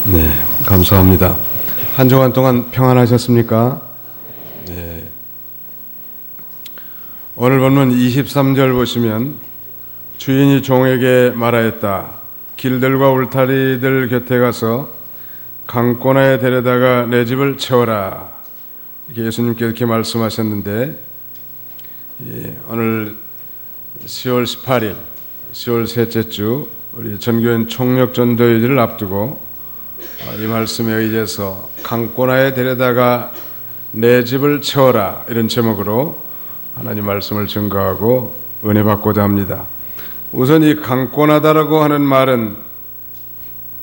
네, 감사합니다. 한 주간 동안 평안하셨습니까? 네. 오늘 본문 23절 보시면 주인이 종에게 말하였다. 길들과 울타리들 곁에 가서 강권하에 데려다가 내 집을 채워라. 이렇게 예수님께서 이렇게 말씀하셨는데, 오늘 10월 18일, 10월 셋째 주 우리 전교인 총력전도회를 앞두고 이 말씀에 의해서 강권하에 데려다가 내 집을 채워라, 이런 제목으로 하나님 말씀을 증거하고 은혜 받고자 합니다. 우선 이 강권하다라고 하는 말은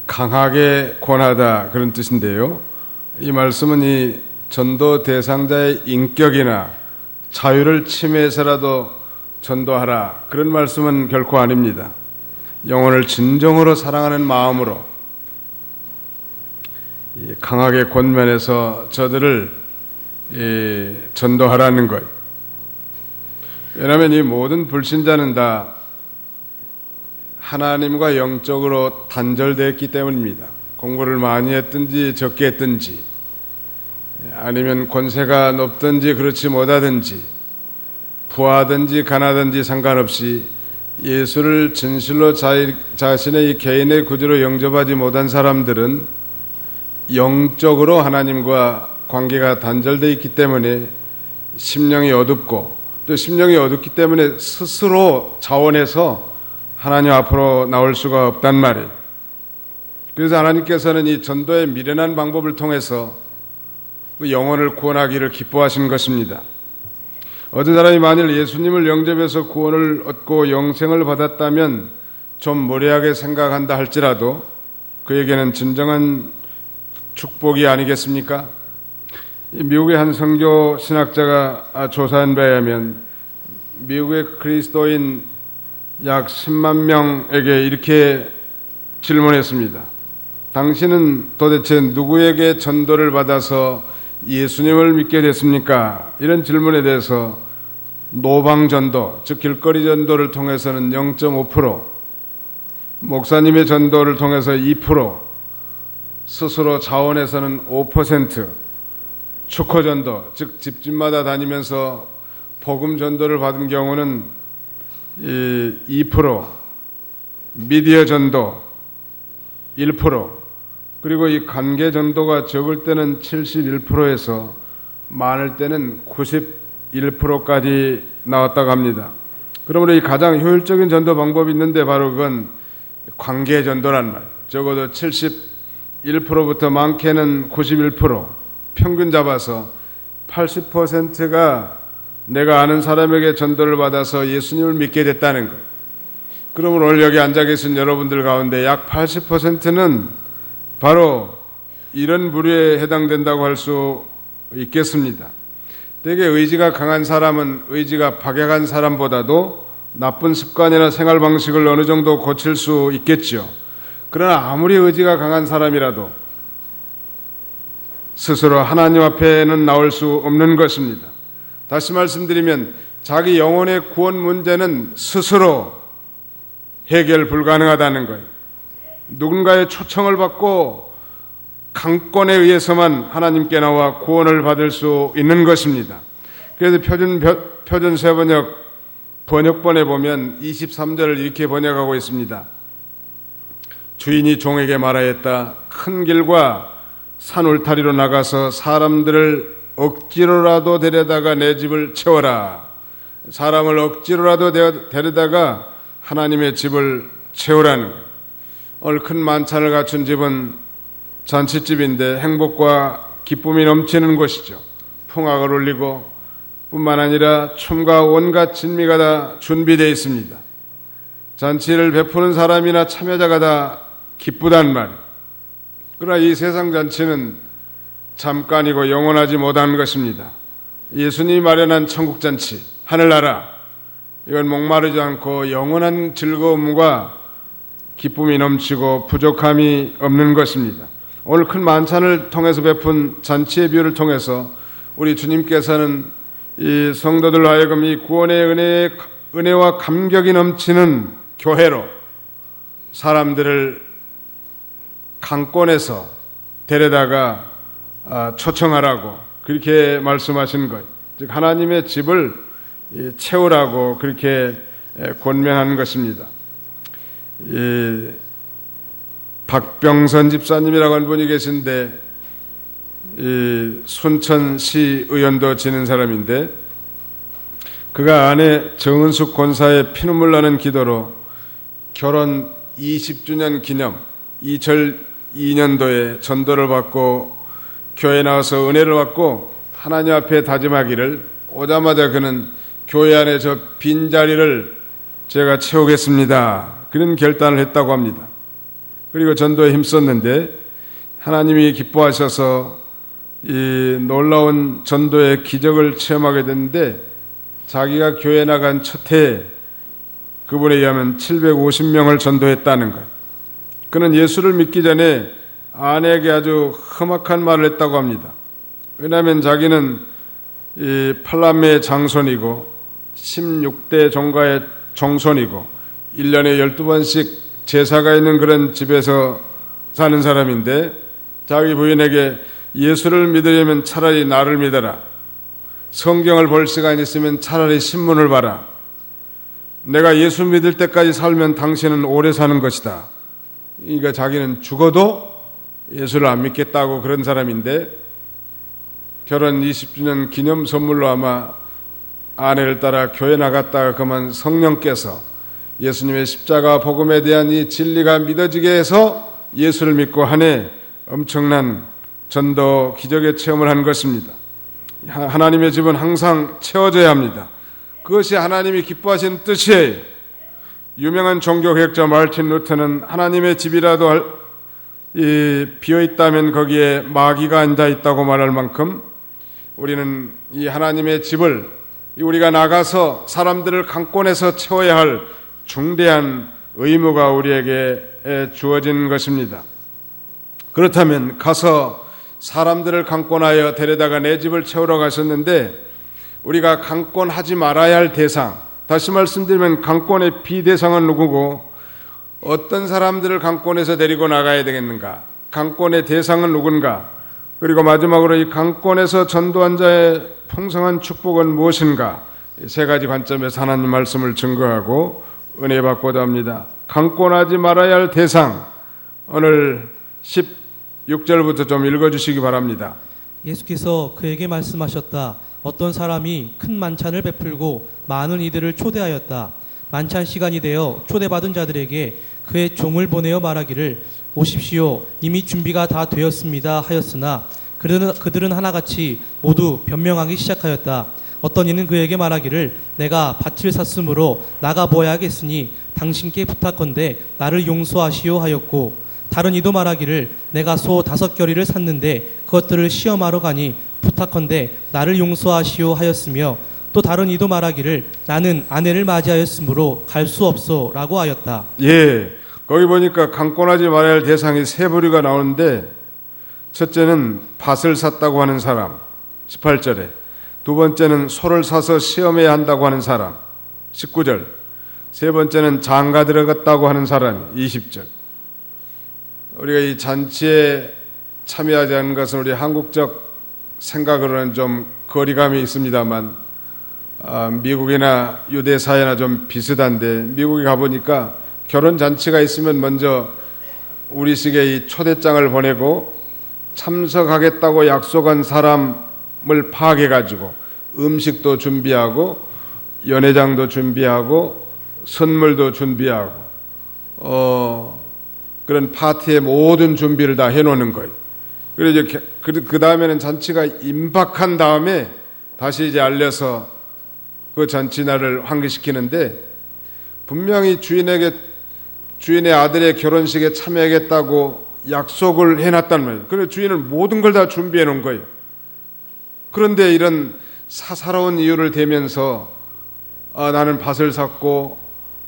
강하게 권하다, 그런 뜻인데요, 이 말씀은 이 전도 대상자의 인격이나 자유를 침해해서라도 전도하라, 그런 말씀은 결코 아닙니다. 영혼을 진정으로 사랑하는 마음으로 강하게 권면해서 저들을 전도하라는 것. 왜냐하면 이 모든 불신자는 다 하나님과 영적으로 단절되었기 때문입니다. 공부를 많이 했든지 적게 했든지, 아니면 권세가 높든지 그렇지 못하든지, 부하든지 가난하든지 상관없이 예수를 진실로 자신의 이 개인의 구주로 영접하지 못한 사람들은 영적으로 하나님과 관계가 단절되어 있기 때문에 심령이 어둡고, 또 심령이 어둡기 때문에 스스로 자원해서 하나님 앞으로 나올 수가 없단 말이에요. 그래서 하나님께서는 이 전도의 미련한 방법을 통해서 그 영혼을 구원하기를 기뻐하시는 것입니다. 어떤 사람이 만일 예수님을 영접해서 구원을 얻고 영생을 받았다면 좀 무례하게 생각한다 할지라도 그에게는 진정한 축복이 아니겠습니까? 미국의 한 선교 신학자가 조사한 바에 의하면 미국의 그리스도인 약 10만 명에게 이렇게 질문했습니다. 당신은 도대체 누구에게 전도를 받아서 예수님을 믿게 됐습니까? 이런 질문에 대해서 노방전도, 즉 길거리 전도를 통해서는 0.5%, 목사님의 전도를 통해서 2%, 스스로 자원해서는 5%, 축호전도, 즉 집집마다 다니면서 복음 전도를 받은 경우는 2%, 미디어 전도 1%, 그리고 이 관계 전도가 적을 때는 71%에서 많을 때는 91%까지 나왔다고 합니다. 그러므로 이 가장 효율적인 전도 방법이 있는데 바로 그건 관계 전도란 말. 적어도 71%부터 많게는 91%, 평균 잡아서 80%가 내가 아는 사람에게 전도를 받아서 예수님을 믿게 됐다는 것. 그러면 오늘 여기 앉아 계신 여러분들 가운데 약 80%는 바로 이런 부류에 해당된다고 할 수 있겠습니다. 되게 의지가 강한 사람은 의지가 박약한 사람보다도 나쁜 습관이나 생활 방식을 어느 정도 고칠 수 있겠죠. 그러나 아무리 의지가 강한 사람이라도 스스로 하나님 앞에는 나올 수 없는 것입니다. 다시 말씀드리면 자기 영혼의 구원 문제는 스스로 해결 불가능하다는 거예요. 누군가의 초청을 받고 강권에 의해서만 하나님께 나와 구원을 받을 수 있는 것입니다. 그래서 표준 세번역 번역본에 보면 23절을 이렇게 번역하고 있습니다. 주인이 종에게 말하였다. 큰 길과 산 울타리로 나가서 사람들을 억지로라도 데려다가 내 집을 채워라. 사람을 억지로라도 데려다가 하나님의 집을 채우라는 거예요. 오늘 큰 만찬을 갖춘 집은 잔치집인데 행복과 기쁨이 넘치는 곳이죠. 풍악을 울리고 뿐만 아니라 춤과 온갖 진미가 다 준비되어 있습니다. 잔치를 베푸는 사람이나 참여자가 다 기쁘단 말이에요. 그러나 이 세상 잔치는 잠깐이고 영원하지 못한 것입니다. 예수님이 마련한 천국잔치, 하늘나라, 이건 목마르지 않고 영원한 즐거움과 기쁨이 넘치고 부족함이 없는 것입니다. 오늘 큰 만찬을 통해서 베푼 잔치의 비유를 통해서 우리 주님께서는 이 성도들로 하여금 이 구원의 은혜와 감격이 넘치는 교회로 사람들을 강권에서 데려다가 초청하라고 그렇게 말씀하신 것, 즉 하나님의 집을 채우라고 그렇게 권면하는 것입니다. 박병선 집사님이라고 하는 분이 계신데 순천시 의원도 지낸 사람인데, 그가 아내 정은숙 권사의 피눈물 나는 기도로 결혼 20주년 기념 2002년도에 전도를 받고 교회에 나와서 은혜를 받고 하나님 앞에 다짐하기를, 오자마자 그는 교회 안에 저 빈자리를 제가 채우겠습니다, 그런 결단을 했다고 합니다. 그리고 전도에 힘썼는데 하나님이 기뻐하셔서 이 놀라운 전도의 기적을 체험하게 됐는데, 자기가 교회에 나간 첫 해에 그분에 의하면 750명을 전도했다는 것. 그는 예수를 믿기 전에 아내에게 아주 험악한 말을 했다고 합니다. 왜냐하면 자기는 이 팔남매의 장손이고 16대 종가의 종손이고 1년에 12번씩 제사가 있는 그런 집에서 사는 사람인데, 자기 부인에게 예수를 믿으려면 차라리 나를 믿어라, 성경을 볼 시간 있으면 차라리 신문을 봐라, 내가 예수 믿을 때까지 살면 당신은 오래 사는 것이다. 그러니까 자기는 죽어도 예수를 안 믿겠다고 그런 사람인데, 결혼 20주년 기념 선물로 아마 아내를 따라 교회 나갔다가 그만 성령께서 예수님의 십자가 복음에 대한 이 진리가 믿어지게 해서 예수를 믿고 한 해 엄청난 전도 기적의 체험을 한 것입니다. 하나님의 집은 항상 채워져야 합니다. 그것이 하나님이 기뻐하시는 뜻이에요. 유명한 종교개혁자 마르틴 루터는 하나님의 집이라도 비어있다면 거기에 마귀가 앉아있다고 말할 만큼, 우리는 이 하나님의 집을 우리가 나가서 사람들을 강권해서 채워야 할 중대한 의무가 우리에게 주어진 것입니다. 그렇다면 가서 사람들을 강권하여 데려다가 내 집을 채우러 가셨는데, 우리가 강권하지 말아야 할 대상, 다시 말씀드리면 강권의 비대상은 누구고 어떤 사람들을 강권해서 데리고 나가야 되겠는가, 강권의 대상은 누군가, 그리고 마지막으로 이 강권에서 전도한 자의 풍성한 축복은 무엇인가, 세 가지 관점에서 하나님 말씀을 증거하고 은혜 받고자 합니다. 강권하지 말아야 할 대상, 오늘 16절부터 좀 읽어주시기 바랍니다. 예수께서 그에게 말씀하셨다. 어떤 사람이 큰 만찬을 베풀고 많은 이들을 초대하였다. 만찬 시간이 되어 초대받은 자들에게 그의 종을 보내어 말하기를 오십시오, 이미 준비가 다 되었습니다 하였으나 그들은 하나같이 모두 변명하기 시작하였다. 어떤 이는 그에게 말하기를 내가 밭을 샀으므로 나가보아야겠으니 당신께 부탁건대 나를 용서하시오 하였고, 다른 이도 말하기를 내가 소 5겨리를 샀는데 그것들을 시험하러 가니 부탁건대 나를 용서하시오 하였으며, 또 다른 이도 말하기를 나는 아내를 맞이하였으므로 갈 수 없소 라고 하였다. 거기 보니까 강권하지 말아야 할 대상이 세 부류가 나오는데, 첫째는 밭을 샀다고 하는 사람 18절에, 두 번째는 소를 사서 시험해야 한다고 하는 사람 19절, 세 번째는 장가 들어갔다고 하는 사람 20절. 우리가 이 잔치에 참여하지 않는 것은 우리 한국적 생각으로는 좀 거리감이 있습니다만, 미국이나 유대 사회나 좀 비슷한데, 미국에 가보니까 결혼잔치가 있으면 먼저 우리식의 이 초대장을 보내고 참석하겠다고 약속한 사람을 파악해가지고 음식도 준비하고 연회장도 준비하고 선물도 준비하고 그런 파티의 모든 준비를 다 해놓는 거예요. 그리고 이제 그 다음에는 잔치가 임박한 다음에 다시 이제 알려서 그 잔치 날을 환기시키는데, 분명히 주인의 아들의 결혼식에 참여하겠다고 약속을 해놨단 말이에요. 그래서 주인은 모든 걸 다 준비해 놓은 거예요. 그런데 이런 사사로운 이유를 대면서 나는 밭을 샀고,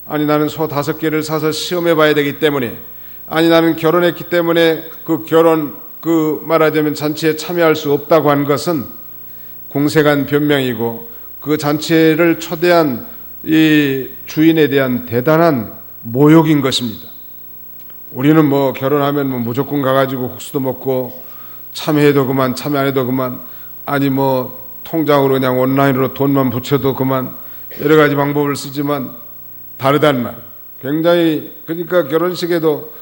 아니 나는 소 5개를 사서 시험해 봐야 되기 때문에, 아니 나는 결혼했기 때문에 말하자면 잔치에 참여할 수 없다고 한 것은 공색한 변명이고, 그 잔치를 초대한 이 주인에 대한 대단한 모욕인 것입니다. 우리는 뭐 결혼하면 뭐 무조건 가가지고 국수도 먹고 참여해도 그만, 참여 안 해도 그만, 아니 뭐 통장으로 그냥 온라인으로 돈만 붙여도 그만, 여러 가지 방법을 쓰지만 다르단 말. 굉장히, 그러니까 결혼식에도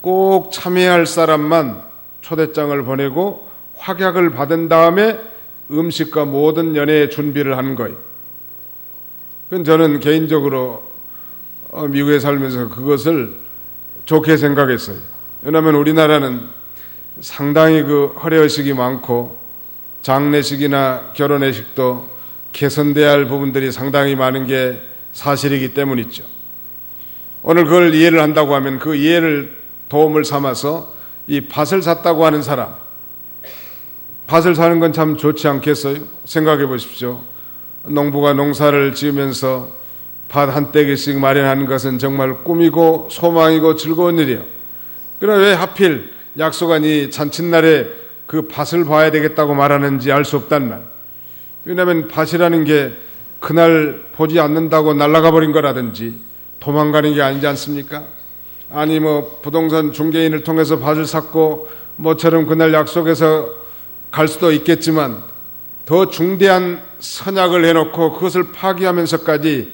꼭 참여할 사람만 초대장을 보내고 확약을 받은 다음에 음식과 모든 연애의 준비를 하는 거예요. 그건 저는 개인적으로 미국에 살면서 그것을 좋게 생각했어요. 왜냐하면 우리나라는 상당히 그 허례의식이 많고 장례식이나 결혼회식도 개선돼야 할 부분들이 상당히 많은 게 사실이기 때문이죠. 오늘 그걸 이해를 한다고 하면 그 이해를 도움을 삼아서 이 밭을 샀다고 하는 사람, 밭을 사는 건 참 좋지 않겠어요? 생각해 보십시오. 농부가 농사를 지으면서 밭 한 떼기씩 마련하는 것은 정말 꿈이고 소망이고 즐거운 일이에요. 그러나 왜 하필 약속한 이 잔칫날에 그 밭을 봐야 되겠다고 말하는지 알 수 없단 말. 왜냐하면 밭이라는 게 그날 보지 않는다고 날아가 버린 거라든지 도망가는 게 아니지 않습니까? 아니 뭐 부동산 중개인을 통해서 밭을 샀고 뭐처럼 그날 약속해서 갈 수도 있겠지만 더 중대한 선약을 해놓고 그것을 파기하면서까지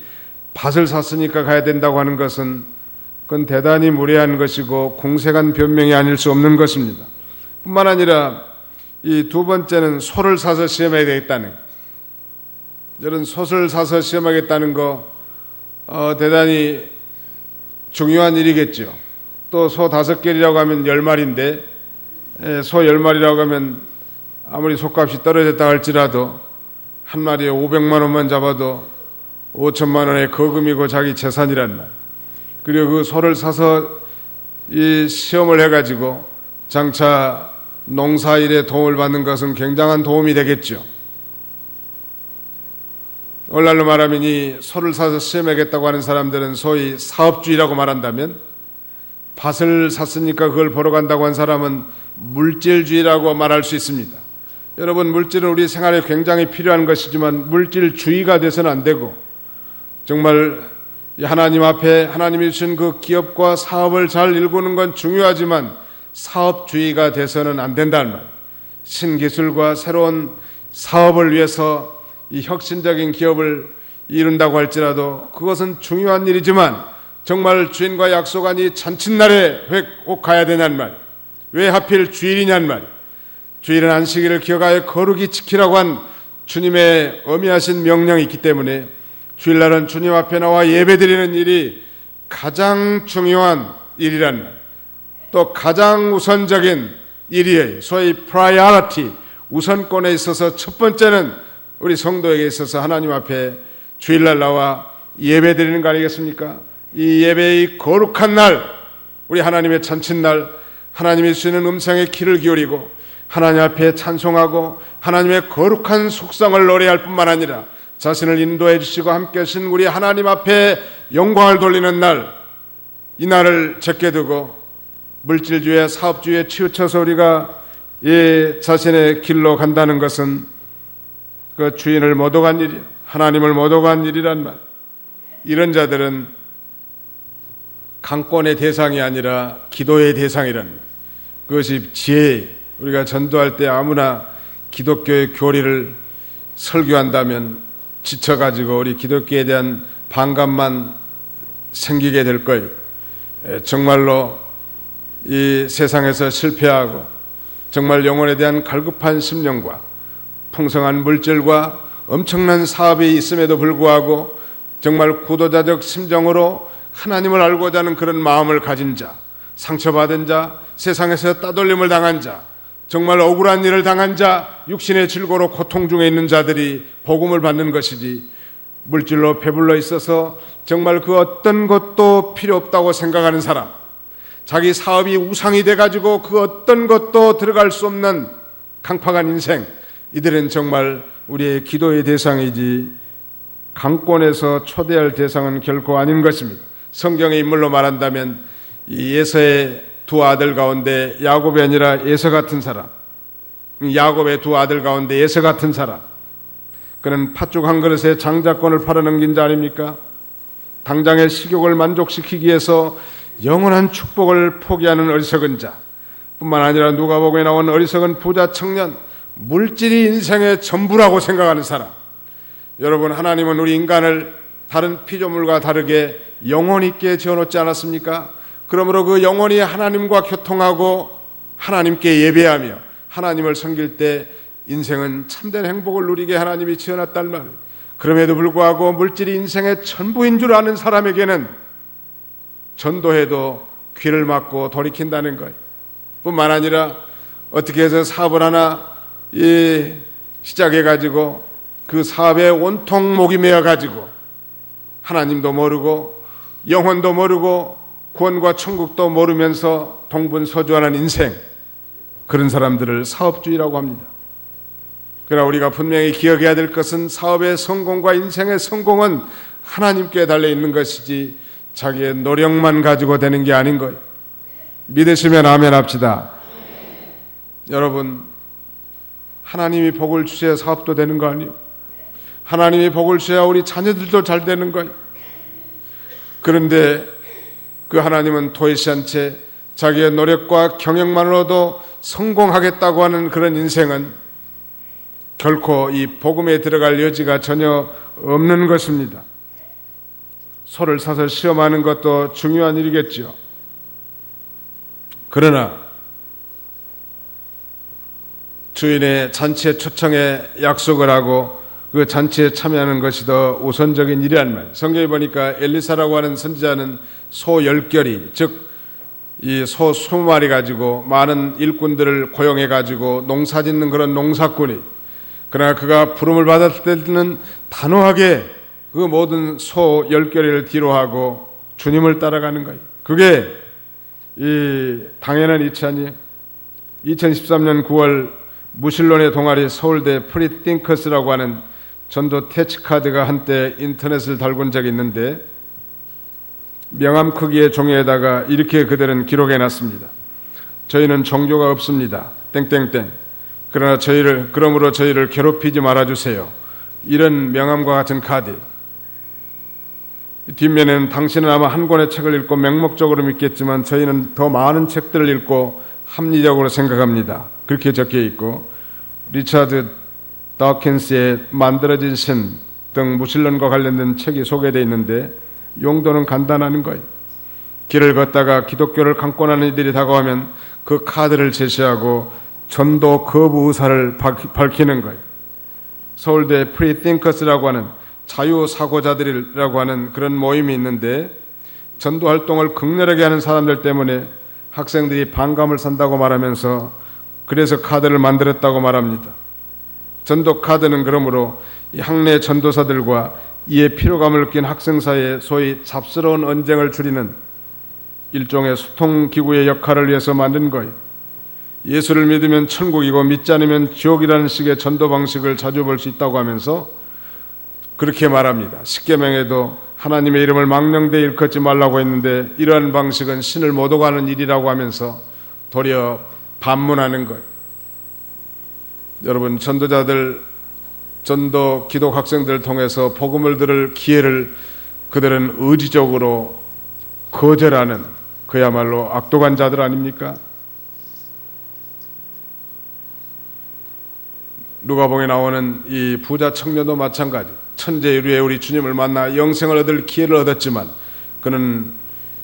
밭을 샀으니까 가야 된다고 하는 것은 그건 대단히 무례한 것이고 공색한 변명이 아닐 수 없는 것입니다. 뿐만 아니라 이 두 번째는 소를 사서 시험해야 되겠다는, 이런 소를 사서 시험하겠다는 거 대단히 중요한 일이겠죠. 또 소 5개리라고 하면 10마리인데 소 10마리라고 하면 아무리 소값이 떨어졌다 할지라도 한 마리에 500만 원만 잡아도 5천만 원의 거금이고 자기 재산이란 말. 그리고 그 소를 사서 이 시험을 해가지고 장차 농사일에 도움을 받는 것은 굉장한 도움이 되겠죠. 오늘날로 말하면 이 소를 사서 시험하겠다고 하는 사람들은 소위 사업주의라고 말한다면, 밭을 샀으니까 그걸 보러 간다고 한 사람은 물질주의라고 말할 수 있습니다. 여러분, 물질은 우리 생활에 굉장히 필요한 것이지만 물질주의가 돼서는 안 되고, 정말 하나님 앞에 하나님이 주신 그 기업과 사업을 잘 일구는 건 중요하지만 사업주의가 돼서는 안 된다는 말. 신기술과 새로운 사업을 위해서 이 혁신적인 기업을 이룬다고 할지라도 그것은 중요한 일이지만 정말 주인과 약속한 이 잔칫날에 왜 꼭 가야 되냐는 말. 왜 하필 주일이냐는 말. 주일은 안식일을 기억하여 거룩히 지키라고 한 주님의 엄미하신 명령이 있기 때문에 주일날은 주님 앞에 나와 예배드리는 일이 가장 중요한 일이란 말. 또 가장 우선적인 일이에요. 소위 priority, 우선권에 있어서 첫 번째는 우리 성도에게 있어서 하나님 앞에 주일날 나와 예배드리는 거 아니겠습니까? 이 예배의 거룩한 날, 우리 하나님의 잔칫날, 하나님이 주시는 음성에 귀를 기울이고 하나님 앞에 찬송하고 하나님의 거룩한 속성을 노래할 뿐만 아니라 자신을 인도해 주시고 함께 하신 우리 하나님 앞에 영광을 돌리는 날, 이 날을 제게 두고 물질주의와 사업주의에 치우쳐서 우리가 이 자신의 길로 간다는 것은 그 주인을 못 오간 일이, 하나님을 못 오간 일이란 말. 이런 자들은 강권의 대상이 아니라 기도의 대상이란 말. 그것이 지혜. 우리가 전도할 때 아무나 기독교의 교리를 설교한다면 지쳐가지고 우리 기독교에 대한 반감만 생기게 될 거예요. 정말로 이 세상에서 실패하고 정말 영혼에 대한 갈급한 심령과 풍성한 물질과 엄청난 사업이 있음에도 불구하고 정말 구도자적 심정으로 하나님을 알고자 하는 그런 마음을 가진 자, 상처받은 자, 세상에서 따돌림을 당한 자, 정말 억울한 일을 당한 자, 육신의 질고로 고통 중에 있는 자들이 복음을 받는 것이지, 물질로 배불러 있어서 정말 그 어떤 것도 필요 없다고 생각하는 사람, 자기 사업이 우상이 돼가지고 그 어떤 것도 들어갈 수 없는 강팍한 인생, 이들은 정말 우리의 기도의 대상이지 강권에서 초대할 대상은 결코 아닌 것입니다. 성경의 인물로 말한다면 이 에서의 두 아들 가운데 야곱이 아니라 에서 같은 사람, 야곱의 두 아들 가운데 에서 같은 사람, 그는 팥죽 한 그릇에 장자권을 팔아넘긴 자 아닙니까? 당장의 식욕을 만족시키기 위해서 영원한 축복을 포기하는 어리석은 자 뿐만 아니라 누가복음에 나온 어리석은 부자 청년, 물질이 인생의 전부라고 생각하는 사람. 여러분, 하나님은 우리 인간을 다른 피조물과 다르게 영혼 있게 지어놓지 않았습니까? 그러므로 그 영혼이 하나님과 교통하고 하나님께 예배하며 하나님을 섬길 때 인생은 참된 행복을 누리게 하나님이 지어놨단 말이에요. 그럼에도 불구하고 물질이 인생의 전부인 줄 아는 사람에게는 전도해도 귀를 막고 돌이킨다는 거예요. 뿐만 아니라 어떻게 해서 사업을 하나 시작해가지고 그 사업에 온통 목이 메어가지고 하나님도 모르고 영혼도 모르고 구원과 천국도 모르면서 동분서주하는 인생, 그런 사람들을 사업주의라고 합니다. 그러나 우리가 분명히 기억해야 될 것은 사업의 성공과 인생의 성공은 하나님께 달려있는 것이지 자기의 노력만 가지고 되는 게 아닌 거예요. 믿으시면 아멘 합시다. 여러분, 하나님이 복을 주셔야 사업도 되는 거 아니에요? 하나님이 복을 주셔야 우리 자녀들도 잘 되는 거예요. 그런데 그 하나님은 도외시한 채 자기의 노력과 경영만으로도 성공하겠다고 하는 그런 인생은 결코 이 복음에 들어갈 여지가 전혀 없는 것입니다. 소를 사서 시험하는 것도 중요한 일이겠죠. 그러나 주인의 잔치에 초청해 약속을 하고 그 잔치에 참여하는 것이 더 우선적인 일이란 말이에요. 성경에 보니까 엘리사라고 하는 선지자는 소 10결이, 즉 이 소 20마리 가지고 많은 일꾼들을 고용해 가지고 농사 짓는 그런 농사꾼이, 그러나 그가 부름을 받았을 때는 단호하게 그 모든 소 10결을 뒤로하고 주님을 따라가는 거예요. 그게 이 당연한 이치 아니에요. 2013년 9월 무신론의 동아리 서울대 프리띵커스라고 하는 전도 태치카드가 한때 인터넷을 달군 적이 있는데 명함 크기의 종이에다가 이렇게 그들은 기록해놨습니다. 저희는 종교가 없습니다. 땡땡땡. 그러므로 저희를 괴롭히지 말아주세요. 이런 명함과 같은 카드. 뒷면에는 당신은 아마 한 권의 책을 읽고 맹목적으로 믿겠지만 저희는 더 많은 책들을 읽고 합리적으로 생각합니다. 그렇게 적혀 있고, 리차드 다킨스의 만들어진 신 등 무신론과 관련된 책이 소개되어 있는데 용도는 간단한 거예요. 길을 걷다가 기독교를 강권하는 이들이 다가오면 그 카드를 제시하고 전도 거부 의사를 밝히는 거예요. 서울대 프리띵커스라고 하는 자유사고자들이라고 하는 그런 모임이 있는데 전도 활동을 극렬하게 하는 사람들 때문에 학생들이 반감을 산다고 말하면서 그래서 카드를 만들었다고 말합니다. 전도 카드는 그러므로 이 학내 전도사들과 이에 피로감을 느낀 학생 사이에 소위 잡스러운 언쟁을 줄이는 일종의 소통기구의 역할을 위해서 만든 거예요. 예수를 믿으면 천국이고 믿지 않으면 지옥이라는 식의 전도 방식을 자주 볼 수 있다고 하면서 그렇게 말합니다. 십계명에도 하나님의 이름을 망령되이 일컫지 말라고 했는데 이러한 방식은 신을 못 오가는 일이라고 하면서 도리어 반문하는 거예요. 여러분, 전도자들, 전도 기독 학생들을 통해서 복음을 들을 기회를 그들은 의지적으로 거절하는 그야말로 악독한 자들 아닙니까? 누가복음에 나오는 이 부자 청년도 마찬가지. 천재유리의 우리 주님을 만나 영생을 얻을 기회를 얻었지만 그는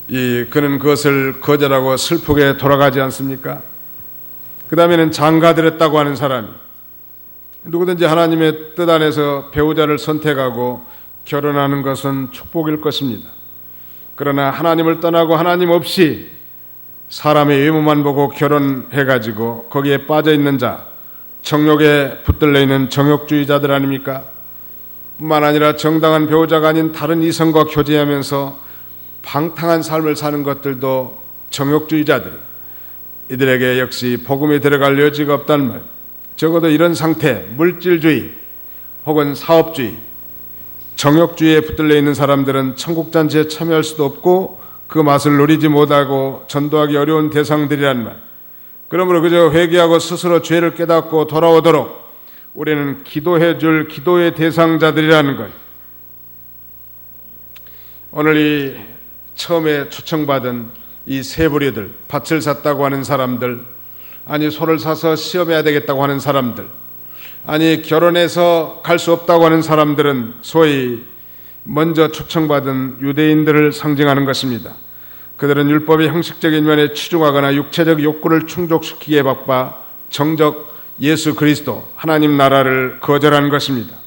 그것을 거절하고 슬프게 돌아가지 않습니까? 그 다음에는 장가들었다고 하는 사람이, 누구든지 하나님의 뜻 안에서 배우자를 선택하고 결혼하는 것은 축복일 것입니다. 그러나 하나님을 떠나고 하나님 없이 사람의 외모만 보고 결혼해가지고 거기에 빠져있는 자, 정욕에 붙들려 있는 정욕주의자들 아닙니까? 뿐만 아니라 정당한 배우자가 아닌 다른 이성과 교제하면서 방탕한 삶을 사는 것들도 정욕주의자들. 이들에게 역시 복음이 들어갈 여지가 없다는 말. 적어도 이런 상태, 물질주의 혹은 사업주의, 정욕주의에 붙들려 있는 사람들은 천국잔치에 참여할 수도 없고 그 맛을 누리지 못하고 전도하기 어려운 대상들이란 말. 그러므로 그저 회개하고 스스로 죄를 깨닫고 돌아오도록 우리는 기도해 줄 기도의 대상자들이라는 거예요. 오늘 이 처음에 초청받은 이 세부리들, 밭을 샀다고 하는 사람들, 아니 소를 사서 시험해야 되겠다고 하는 사람들, 아니 결혼해서 갈 수 없다고 하는 사람들은 소위 먼저 초청받은 유대인들을 상징하는 것입니다. 그들은 율법의 형식적인 면에 치중하거나 육체적 욕구를 충족시키기에 바빠 정적 예수 그리스도 하나님 나라를 거절한 것입니다.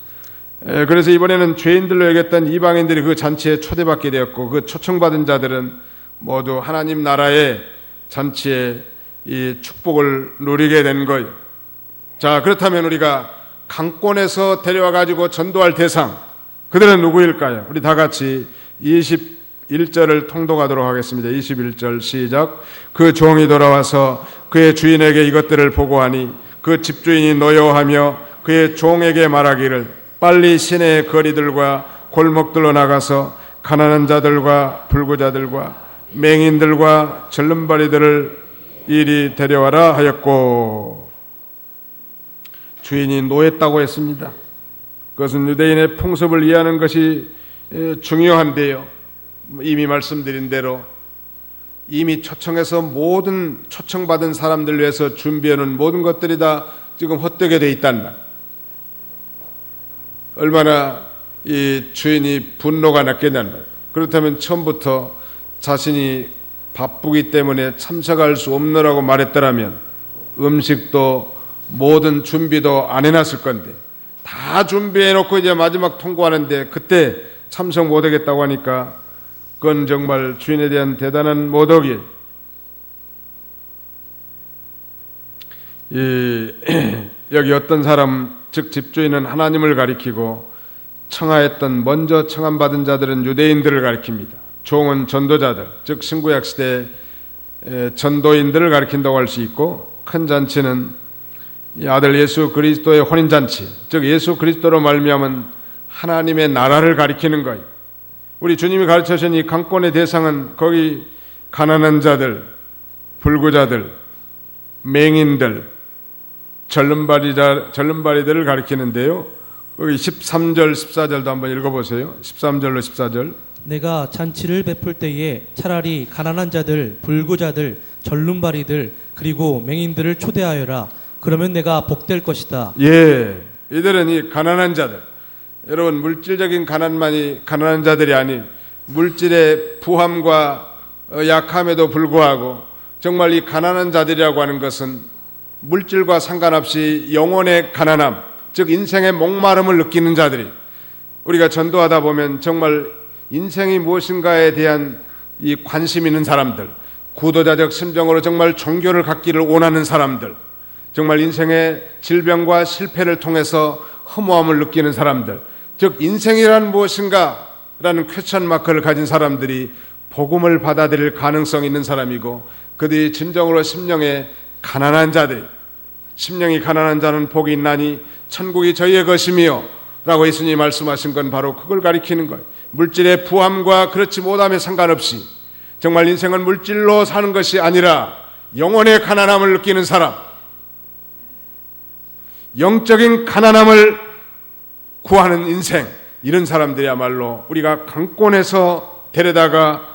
그래서 이번에는 죄인들로 여겼던 이방인들이 그 잔치에 초대받게 되었고, 그 초청받은 자들은 모두 하나님 나라의 잔치에 이 축복을 누리게 된 거예요. 자, 그렇다면 우리가 강권에서 데려와 가지고 전도할 대상, 그들은 누구일까요? 우리 다 같이 21절을 통독하도록 하겠습니다. 21절 시작. 그 종이 돌아와서 그의 주인에게 이것들을 보고하니 그 집주인이 노여워하며 그의 종에게 말하기를 빨리 시내의 거리들과 골목들로 나가서 가난한 자들과 불구자들과 맹인들과 절름발이들을 이리 데려와라 하였고, 주인이 노했다고 했습니다. 그것은 유대인의 풍습을 이해하는 것이 중요한데요, 이미 말씀드린 대로 이미 초청해서 모든 초청받은 사람들 위해서 준비해놓은 모든 것들이 다 지금 헛되게 돼 있단 말. 얼마나 이 주인이 분노가 났겠냐는 말. 그렇다면 처음부터 자신이 바쁘기 때문에 참석할 수 없느라고 말했더라면 음식도 모든 준비도 안 해놨을 건데, 다 준비해놓고 이제 마지막 통과하는데 그때 참석 못하겠다고 하니까 그건 정말 주인에 대한 대단한 모독이에요. 여기 어떤 사람, 즉 집주인은 하나님을 가리키고 청하했던 먼저 청함받은 자들은 유대인들을 가리킵니다. 종은 전도자들, 즉 신구약 시대 전도인들을 가리킨다고 할 수 있고, 큰 잔치는 아들 예수 그리스도의 혼인잔치, 즉 예수 그리스도로 말미암은 하나님의 나라를 가리키는 거예요. 우리 주님이 가르쳐주신 이 강권의 대상은 거기 가난한 자들, 불구자들, 맹인들, 절름발이들을 가리키는데요, 거기 13절 14절도 한번 읽어보세요. 13절로 14절. 내가 잔치를 베풀 때에 차라리 가난한 자들, 불구자들, 절름발이들 그리고 맹인들을 초대하여라. 그러면 내가 복될 것이다. 예, 이들은 이 가난한 자들, 여러분 물질적인 가난만이 가난한 자들이 아닌 물질의 부함과 약함에도 불구하고 정말 이 가난한 자들이라고 하는 것은 물질과 상관없이 영혼의 가난함, 즉 인생의 목마름을 느끼는 자들이, 우리가 전도하다 보면 정말 인생이 무엇인가에 대한 이 관심 있는 사람들, 구도자적 심정으로 정말 종교를 갖기를 원하는 사람들, 정말 인생의 질병과 실패를 통해서 허무함을 느끼는 사람들, 즉 인생이란 무엇인가 라는 퀘스천 마크를 가진 사람들이 복음을 받아들일 가능성이 있는 사람이고, 그들이 진정으로 심령에 가난한 자들이, 심령이 가난한 자는 복이 있나니 천국이 저희의 것이며 라고 예수님이 말씀하신 건 바로 그걸 가리키는 거예요. 물질의 부함과 그렇지 못함에 상관없이 정말 인생은 물질로 사는 것이 아니라 영혼의 가난함을 느끼는 사람, 영적인 가난함을 구하는 인생, 이런 사람들이야말로 우리가 강권에서 데려다가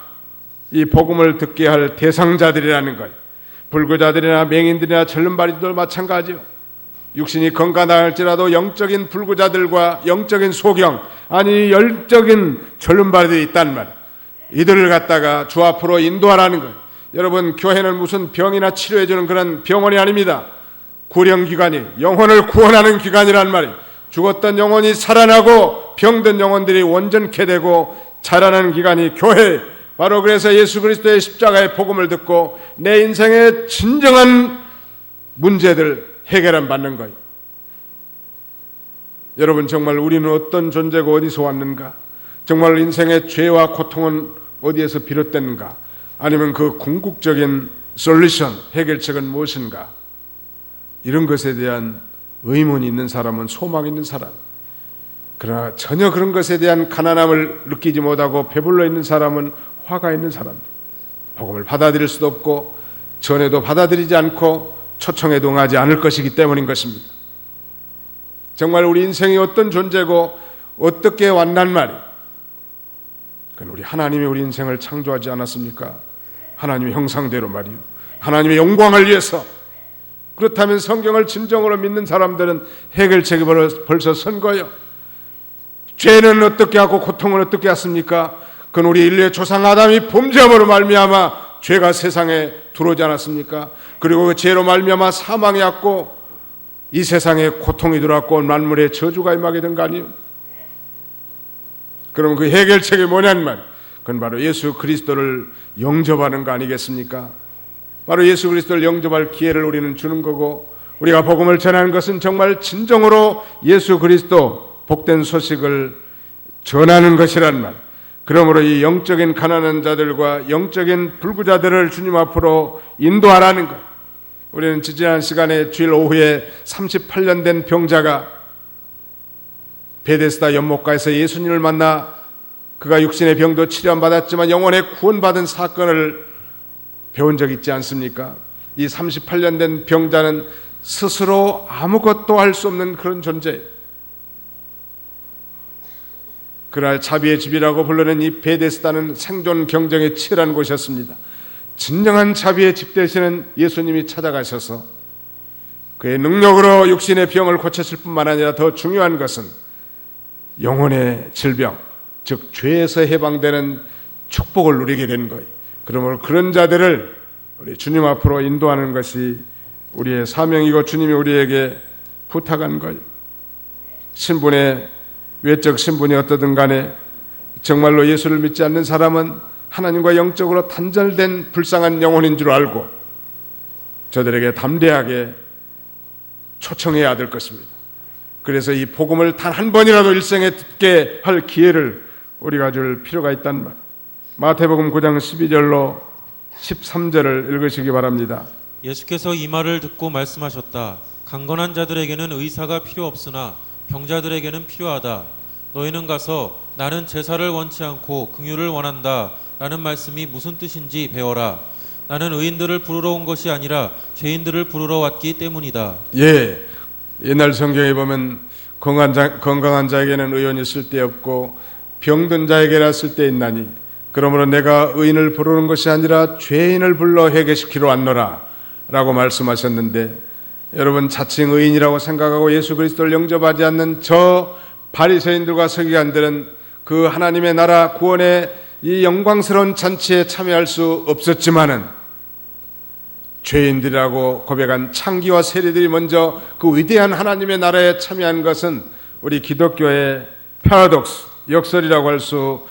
이 복음을 듣게 할 대상자들이라는 거예요. 불구자들이나 맹인들이나 절름발이들도 마찬가지요. 육신이 건강할지라도 영적인 불구자들과 영적인 소경, 아니 영적인 절름발이들이 있단 말이에요. 이들을 갖다가 주 앞으로 인도하라는 거예요. 여러분, 교회는 무슨 병이나 치료해주는 그런 병원이 아닙니다. 구령기관이, 영혼을 구원하는 기관이란 말이에요. 죽었던 영혼이 살아나고 병든 영혼들이 온전케 되고 자라나는 기관이 교회. 바로 그래서 예수 그리스도의 십자가의 복음을 듣고 내 인생의 진정한 문제들 해결함 받는 거예요. 여러분, 정말 우리는 어떤 존재고 어디서 왔는가? 정말 인생의 죄와 고통은 어디에서 비롯됐는가? 아니면 그 궁극적인 솔루션, 해결책은 무엇인가? 이런 것에 대한 의문이 있는 사람은 소망이 있는 사람, 그러나 전혀 그런 것에 대한 가난함을 느끼지 못하고 배불러 있는 사람은 화가 있는 사람들, 복음을 받아들일 수도 없고 전에도 받아들이지 않고 초청에도 응하지 않을 것이기 때문인 것입니다. 정말 우리 인생이 어떤 존재고 어떻게 왔단 말이에요. 그건 우리 하나님이 우리 인생을 창조하지 않았습니까? 하나님의 형상대로 말이요, 하나님의 영광을 위해서. 그렇다면 성경을 진정으로 믿는 사람들은 해결책이 벌써 선 거예요. 죄는 어떻게 하고 고통은 어떻게 했습니까? 그건 우리 인류의 조상 아담이 범죄함으로 말미암아 죄가 세상에 들어오지 않았습니까? 그리고 그 죄로 말미암아 사망이 왔고 이 세상에 고통이 들어왔고 만물의 저주가 임하게 된 거 아니에요? 그럼 그 해결책이 뭐냐는 말, 그건 바로 예수 그리스도를 영접하는 거 아니겠습니까? 바로 예수 그리스도를 영접할 기회를 우리는 주는 거고, 우리가 복음을 전하는 것은 정말 진정으로 예수 그리스도 복된 소식을 전하는 것이란 말. 그러므로 이 영적인 가난한 자들과 영적인 불구자들을 주님 앞으로 인도하라는 것. 우리는 지지난 시간에 주일 오후에 38년 된 병자가 베데스다 연못가에서 예수님을 만나 그가 육신의 병도 치료받았지만 영혼의 구원받은 사건을 배운 적 있지 않습니까? 이 38년 된 병자는 스스로 아무것도 할 수 없는 그런 존재. 그날 자비의 집이라고 부르는 이 베데스다는 생존 경쟁에 치열한 곳이었습니다. 진정한 자비의 집 되시는 예수님이 찾아가셔서 그의 능력으로 육신의 병을 고쳤을 뿐만 아니라 더 중요한 것은 영혼의 질병, 즉 죄에서 해방되는 축복을 누리게 된 거예요. 그러므로 그런 자들을 우리 주님 앞으로 인도하는 것이 우리의 사명이고 주님이 우리에게 부탁한 거예요. 신분의 외적 신분이 어떠든 간에 정말로 예수를 믿지 않는 사람은 하나님과 영적으로 단절된 불쌍한 영혼인 줄 알고 저들에게 담대하게 초청해야 될 것입니다. 그래서 이 복음을 단 한 번이라도 일생에 듣게 할 기회를 우리가 줄 필요가 있단 말. 마태복음 9장 12절로 13절을 읽으시기 바랍니다. 예수께서 이 말을 듣고 말씀하셨다. 강건한 자들에게는 의사가 필요 없으나 병자들에게는 필요하다. 너희는 가서 나는 제사를 원치 않고 긍휼을 원한다 라는 말씀이 무슨 뜻인지 배워라. 나는 의인들을 부르러 온 것이 아니라 죄인들을 부르러 왔기 때문이다. 예, 옛날 성경에 보면 건강한 자에게는 의원이 쓸데없고 병든 자에게나 쓸데있나니 그러므로 내가 의인을 부르는 것이 아니라 죄인을 불러 회개시키러 왔노라 라고 말씀하셨는데, 여러분 자칭 의인이라고 생각하고 예수 그리스도를 영접하지 않는 저 바리새인들과 서기관들은 그 하나님의 나라 구원의 이 영광스러운 잔치에 참여할 수 없었지만은 죄인들이라고 고백한 창기와 세리들이 먼저 그 위대한 하나님의 나라에 참여한 것은 우리 기독교의 패러독스, 역설이라고 할 수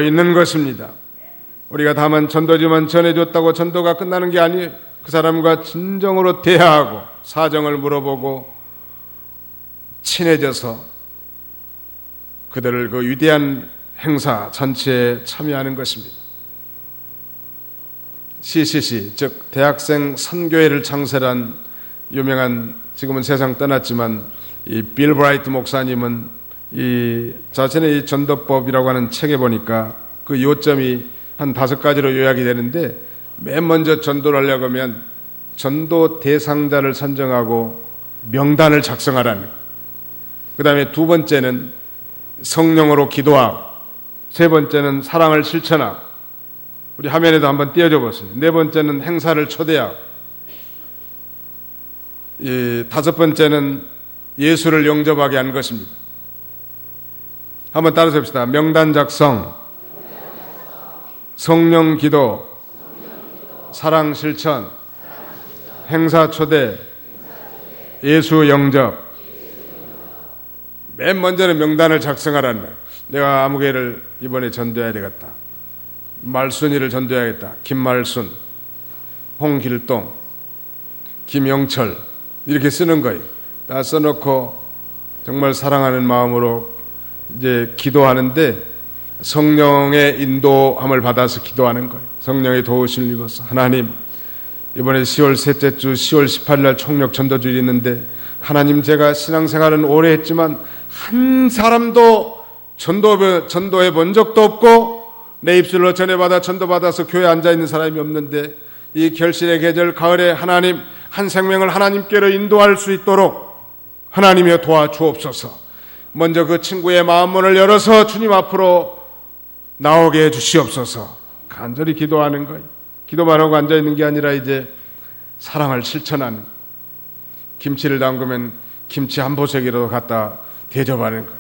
있는 것입니다. 우리가 다만 전도지만 전해줬다고 전도가 끝나는 게 아니에요. 그 사람과 진정으로 대화하고 사정을 물어보고 친해져서 그들을 그 위대한 행사 잔치에 참여하는 것입니다. CCC, 즉 대학생 선교회를 창설한 유명한, 지금은 세상 떠났지만 이 빌 브라이트 목사님은 이 자신의 이 전도법이라고 하는 책에 보니까 그 요점이 한 5가지로 요약이 되는데, 맨 먼저 전도를 하려고 하면 전도 대상자를 선정하고 명단을 작성하라는, 그 다음에 2번째는 성령으로 기도하고, 3번째는 사랑을 실천하고, 우리 화면에도 한번 띄워줘 보세요. 4번째는 행사를 초대하고, 5번째는 예수를 영접하게 하는 것입니다. 한번 따라서 봅시다. 명단 작성, 성령 기도, 사랑 실천, 행사 초대, 예수 영접. 맨 먼저는 명단을 작성하라는 거예요. 내가 아무 개를 이번에 전도해야 되겠다. 말순이를 전도해야겠다. 김말순, 홍길동, 김영철 이렇게 쓰는 거예요. 다 써놓고 정말 사랑하는 마음으로 이제 기도하는데, 성령의 인도함을 받아서 기도하는 거예요. 성령의 도우심을 입어서 하나님, 이번에 10월 셋째 주 10월 18일 날 총력 전도주일이 있는데, 하나님 제가 신앙생활은 오래 했지만 한 사람도 전도해 본 적도 없고 내 입술로 전해받아 전도받아서 교회에 앉아있는 사람이 없는데, 이 결실의 계절 가을에 하나님 한 생명을 하나님께로 인도할 수 있도록 하나님이여 도와주옵소서. 먼저 그 친구의 마음문을 열어서 주님 앞으로 나오게 해주시옵소서. 간절히 기도하는 거예요. 기도만 하고 앉아있는 게 아니라 이제 사랑을 실천하는 거예요. 김치를 담그면 김치 한 보석이라도 갖다 대접하는 거예요.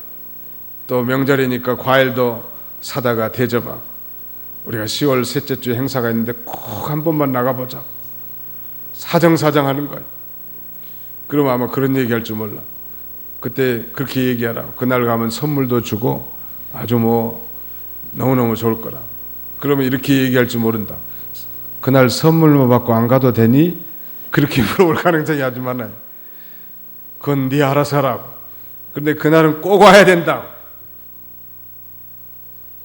또 명절이니까 과일도 사다가 대접하고, 우리가 10월 셋째 주에 행사가 있는데 꼭 한 번만 나가보자. 사정사정하는 거예요. 그러면 아마 그런 얘기할 줄 몰라. 그때 그렇게 얘기하라고. 그날 가면 선물도 주고 아주 뭐 너무너무 좋을 거라. 그러면 이렇게 얘기할 줄 모른다. 그날 선물만 받고 안 가도 되니? 그렇게 물어볼 가능성이 아주 많아요. 그건 네 알아서 하라고. 그런데 그날은 꼭 와야 된다고.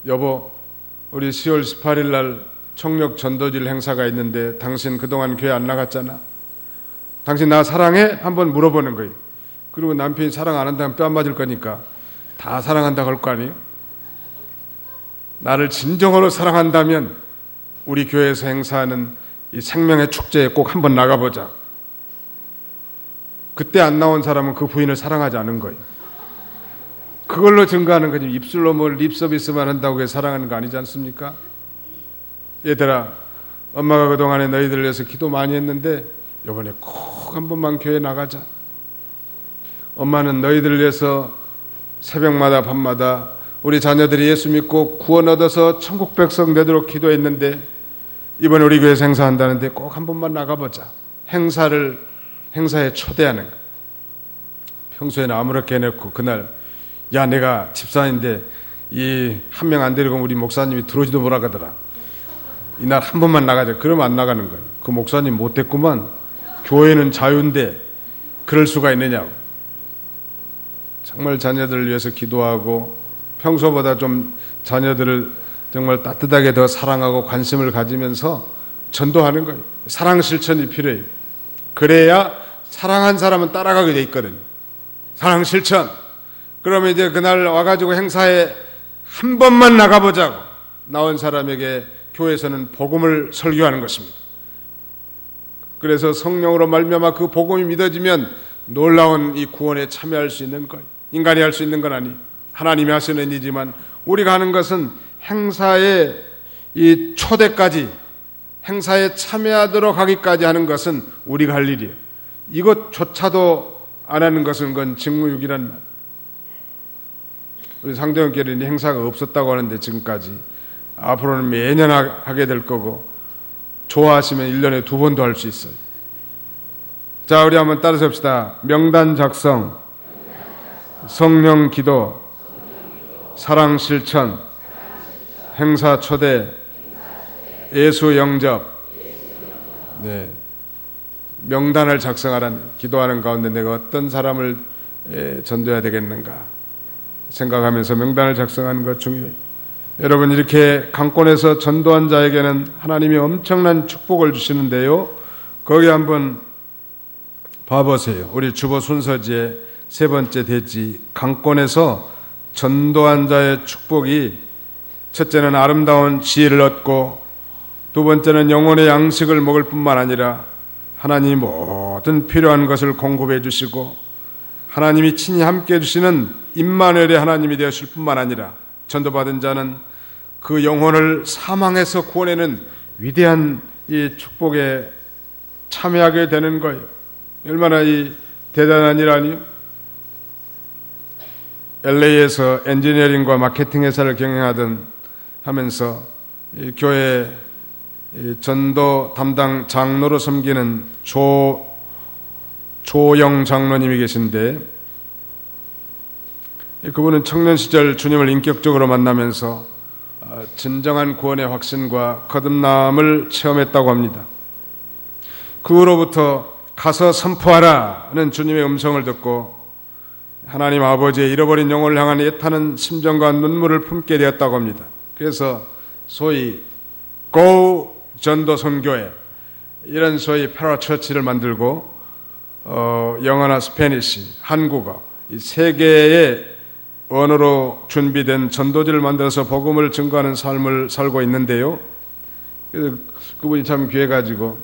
여보, 우리 10월 18일 날 청력 전도질 행사가 있는데 당신 그동안 교회 안 나갔잖아. 당신 나 사랑해? 한번 물어보는 거예요. 그리고 남편이 사랑 안 한다면 뼈 안 맞을 거니까 다 사랑한다고 할 거 아니에요. 나를 진정으로 사랑한다면 우리 교회에서 행사하는 이 생명의 축제에 꼭 한번 나가보자. 그때 안 나온 사람은 그 부인을 사랑하지 않은 거예요. 그걸로 증거하는 거지. 입술로 뭐 립서비스만 한다고 그게 사랑하는 거 아니지 않습니까? 얘들아, 엄마가 그동안에 너희들을 위해서 기도 많이 했는데 이번에 꼭 한 번만 교회 나가자. 엄마는 너희들을 위해서 새벽마다 밤마다 우리 자녀들이 예수 믿고 구원 얻어서 천국 백성 되도록 기도했는데 이번에 우리 교회에서 행사한다는데 꼭 한 번만 나가보자. 행사에 초대하는 거. 평소에는 아무렇게 해놓고 그날, 야, 내가 집사인데 이 한 명 안 데리고 우리 목사님이 들어오지도 못하더라. 이날 한 번만 나가자. 그러면 안 나가는 거예요. 그 목사님 못됐구만. 교회는 자유인데 그럴 수가 있느냐고. 정말 자녀들을 위해서 기도하고 평소보다 좀 자녀들을 정말 따뜻하게 더 사랑하고 관심을 가지면서 전도하는 거예요. 사랑 실천이 필요해요. 그래야 사랑한 사람은 따라가게 돼 있거든요. 사랑 실천. 그러면 이제 그날 와가지고 행사에 한 번만 나가보자고 나온 사람에게 교회에서는 복음을 설교하는 것입니다. 그래서 성령으로 말미암아 그 복음이 믿어지면 놀라운 이 구원에 참여할 수 있는 거예요. 인간이 할 수 있는 건 아니, 하나님이 하시는 일이지만 우리가 하는 것은 행사의 이 초대까지, 행사에 참여하도록 하기까지 하는 것은 우리가 할 일이에요. 이것조차도 안 하는 것은 그건 직무유기란 말. 우리 상대원교회는 행사가 없었다고 하는데 지금까지, 앞으로는 매년 하게 될 거고 좋아하시면 1년에 2번도 할 수 있어요. 자, 우리 한번 따라서 합시다. 명단 작성, 성령 기도, 사랑 실천, 행사 초대, 예수 영접. 네. 명단을 작성하라는, 기도하는 가운데 내가 어떤 사람을 전도해야 되겠는가 생각하면서 명단을 작성하는 것 중요해요. 여러분, 이렇게 강권에서 전도한 자에게는 하나님이 엄청난 축복을 주시는데요. 거기 한번 봐보세요. 우리 주보 순서지의 세 번째 대지, 강권에서 전도한 자의 축복이, 첫째는 아름다운 지혜를 얻고, 두 번째는 영혼의 양식을 먹을 뿐만 아니라 하나님이 모든 필요한 것을 공급해 주시고 하나님이 친히 함께 해주시는 임마누엘의 하나님이 되었을 뿐만 아니라 전도받은 자는 그 영혼을 사망에서 구원해는 위대한 이 축복에 참여하게 되는 거예요. 얼마나 이 대단한 일 아니에요? LA에서 엔지니어링과 마케팅 회사를 경영하던 하면서 이 교회 전도 담당 장로로 섬기는 조영 장로님이 계신데, 그분은 청년 시절 주님을 인격적으로 만나면서 진정한 구원의 확신과 거듭남을 체험했다고 합니다. 그 후로부터 가서 선포하라는 주님의 음성을 듣고 하나님 아버지의 잃어버린 영혼을 향한 애타는 심정과 눈물을 품게 되었다고 합니다. 그래서 소위 Go 전도 선교회, 이런 소위 패러처치를 만들고 영어나 스페니시, 한국어 이 세 개의 언어로 준비된 전도지를 만들어서 복음을 증거하는 삶을 살고 있는데요. 그분이 참 귀해가지고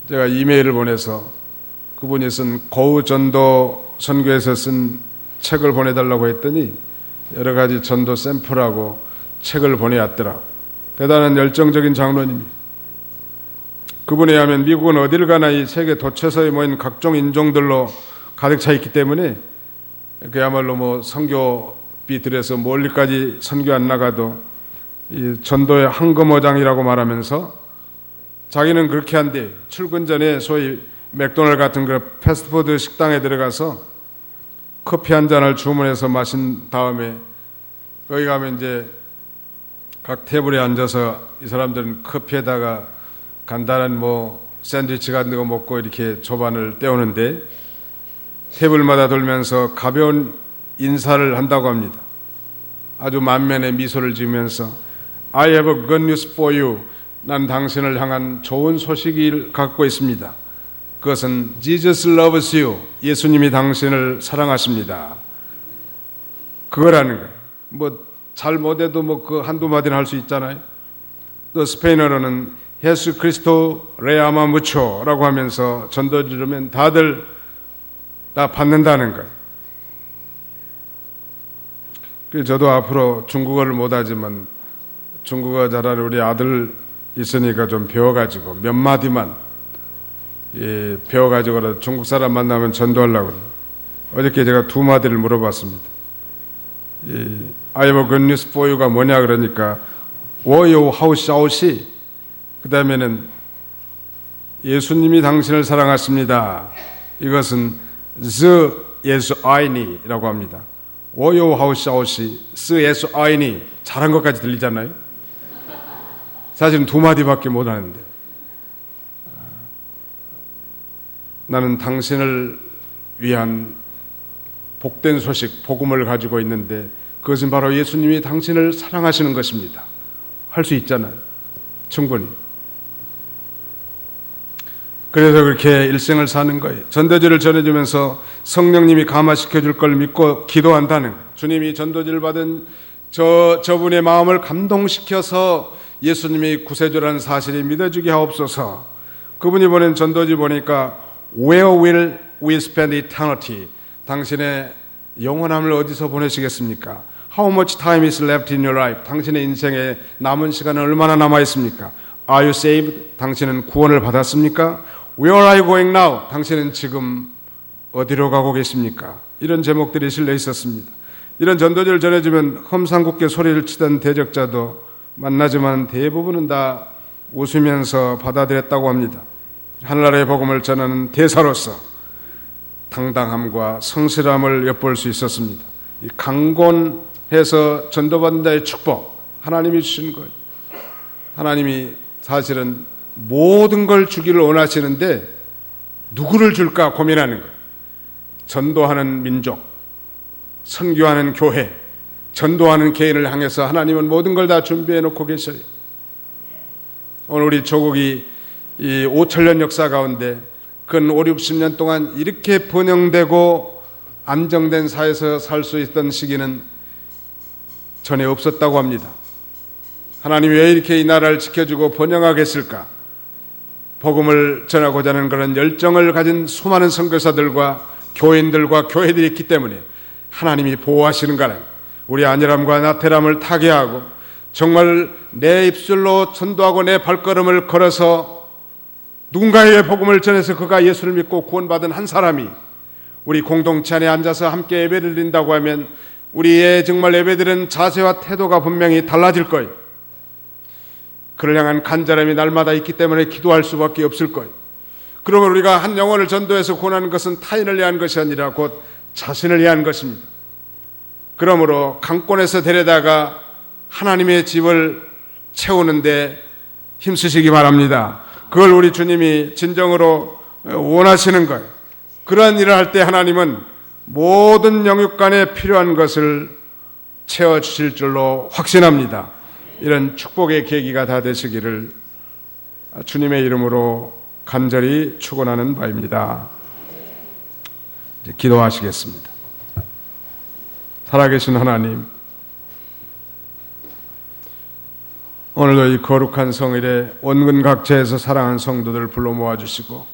제가 이메일을 보내서 그분이 쓴 고우 전도 선교에서 쓴 책을 보내달라고 했더니 여러 가지 전도 샘플하고 책을 보내왔더라고. 대단한 열정적인 장로님이에요. 그분에 의하면 미국은 어딜 가나 이 세계 도처서에 모인 각종 인종들로 가득 차 있기 때문에 그야말로 뭐 선교비 들여서 멀리까지 선교 안 나가도 이 전도의 황금어장이라고 말하면서 자기는 그렇게 한데 출근 전에 소위 맥도날드 같은 그 패스트푸드 식당에 들어가서 커피 한 잔을 주문해서 마신 다음에 거기 가면 이제 각 테이블에 앉아서 이 사람들은 커피에다가 간단한 뭐 샌드위치 같은 거 먹고 이렇게 조반을 때우는데 테이블마다 돌면서 가벼운 인사를 한다고 합니다. 아주 만면에 미소를 지으면서 I have a good news for you. 난 당신을 향한 좋은 소식을 갖고 있습니다. 그것은 Jesus loves you. 예수님이 당신을 사랑하십니다. 그거라는 거예요. 뭐 잘 못해도 뭐 그 한두 마디는 할 수 있잖아요. 또 스페인어로는 예수 그리스도 레아마 무초라고 하면서 전도 지르면 다들 다 받는다는 거예요. 그래서 저도 앞으로 중국어를 못하지만 중국어 잘하는 우리 아들 있으니까 좀 배워가지고 몇 마디만 배워가지고 중국 사람 만나면 전도하려고 그래요. 어저께 제가 두 마디를 물어봤습니다. I have a good news for you가 뭐냐 그러니까 워요 하우샤오시 그 다음에는 예수님이 당신을 사랑하십니다. 이것은 the 예수 아이니라고 합니다. 워요 하우샤오시 스 예수 아이니 잘한 것까지 들리잖아요. 사실은 두 마디밖에 못하는데 나는 당신을 위한 복된 소식, 복음을 가지고 있는데 그것은 바로 예수님이 당신을 사랑하시는 것입니다. 할 수 있잖아요. 충분히. 그래서 그렇게 일생을 사는 거예요. 전도지를 전해주면서 성령님이 감화시켜 줄 걸 믿고 기도한다는 거예요. 주님이 전도지를 받은 저분의 마음을 감동시켜서 예수님이 구세주라는 사실이 믿어주게 하옵소서. 그분이 보낸 전도지 보니까 Where will we spend eternity? 당신의 영원함을 어디서 보내시겠습니까? How much time is left in your life? 당신의 인생에 남은 시간은 얼마나 남아 있습니까? Are you saved? 당신은 구원을 받았습니까? Where are you going now? 당신은 지금 어디로 가고 계십니까? 이런 제목들이 실려 있었습니다. 이런 전도지를 전해주면 험상궂게 소리를 치던 대적자도 만나지만 대부분은 다 웃으면서 받아들였다고 합니다. 하늘나라의 복음을 전하는 대사로서 당당함과 성실함을 엿볼 수 있었습니다. 이 강권해서 전도받는 자의 축복, 하나님이 주신 거예요. 하나님이 사실은 모든 걸 주기를 원하시는데 누구를 줄까 고민하는 거예요. 전도하는 민족, 선교하는 교회, 전도하는 개인을 향해서 하나님은 모든 걸 다 준비해 놓고 계셔요. 오늘 우리 조국이 이 5천년 역사 가운데 근 5, 60년 동안 이렇게 번영되고 안정된 사회에서 살 수 있던 시기는 전에 없었다고 합니다. 하나님이 왜 이렇게 이 나라를 지켜주고 번영하게 했을까? 복음을 전하고자 하는 그런 열정을 가진 수많은 선교사들과 교인들과 교회들이 있기 때문에 하나님이 보호하시는 거는 우리 안일함과 나태함을 타개하고 정말 내 입술로 전도하고 내 발걸음을 걸어서 누군가에게 복음을 전해서 그가 예수를 믿고 구원받은 한 사람이 우리 공동체 안에 앉아서 함께 예배를 드린다고 하면 우리의 정말 예배드리는 자세와 태도가 분명히 달라질 거예요. 그를 향한 간절함이 날마다 있기 때문에 기도할 수밖에 없을 거예요. 그러면 우리가 한 영혼을 전도해서 구원하는 것은 타인을 위한 것이 아니라 곧 자신을 위한 것입니다. 그러므로 강권에서 데려다가 하나님의 집을 채우는데 힘쓰시기 바랍니다. 그걸 우리 주님이 진정으로 원하시는 거예요. 그러한 일을 할 때 하나님은 모든 영육간에 필요한 것을 채워주실 줄로 확신합니다. 이런 축복의 계기가 다 되시기를 주님의 이름으로 간절히 축원하는 바입니다. 이제 기도하시겠습니다. 살아계신 하나님, 오늘도 이 거룩한 성일에 원근각지에서 사랑하는 성도들을 불러 모아주시고